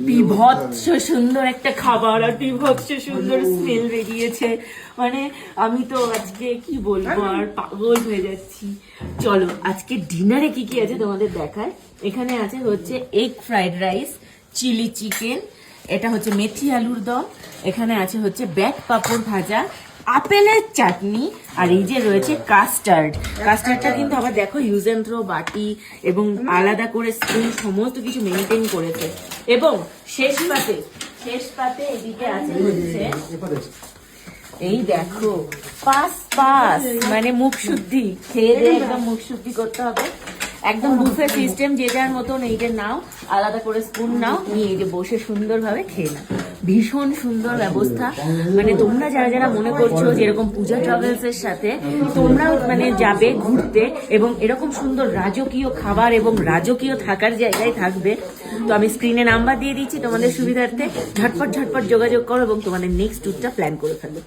বিভৎস সুন্দর একটা খাবার আর বিভৎস সুন্দর স্মেল বেরিয়েছে। মানে আমি তো আজকে কি বলবো, আর পাগল হয়ে যাচ্ছি। চলো আজকে ডিনারে কি কি আছে তোমাদের দেখায়। এখানে আছে হচ্ছে egg fried rice, chilli chicken, এটা হচ্ছে মেথি আলুর দম, এখানে আছে হচ্ছে ব্যাট পাপড় ভাজা, আপেলের চাটনি, আর এই যে রয়েছে কাস্টার্ড। কাস্টার্ডটা কিন্তু আবার দেখো ইউজ এন্ড থ্রো বাটি এবং আলাদা করে স্পুন সমস্ত কিছু মেনটেন করেছে। এবং শেষ পাতে এদিকে আছে হচ্ছে এই দেখো পাস মানে মুখ শুদ্ধি, খেয়ে দিয়ে একদম মুখ শুদ্ধি করতে হবে। একদম বুফে সিস্টেম, যে যার মতন এইটা নাও, আলাদা করে স্পুন নাও, নিয়ে এই যে বসে সুন্দরভাবে খেয়ে নাও। ভীষণ সুন্দর ব্যবস্থা। মানে তোমরা যারা যারা মনে করছো যেরকম পূজা ট্রাভেলস এর সাথে তোমরাও মানে যাবে ঘুরতে এবং এরকম সুন্দর রাজকীয় খাবার এবং রাজকীয় থাকার জায়গায় থাকবে, তো আমি স্ক্রিনে নাম্বার দিয়ে দিচ্ছি তোমাদের সুবিধার্থে। ঝটপট যোগাযোগ করো এবং তোমাদের নেক্সট ট্যুরটা প্ল্যান করে ফেলো।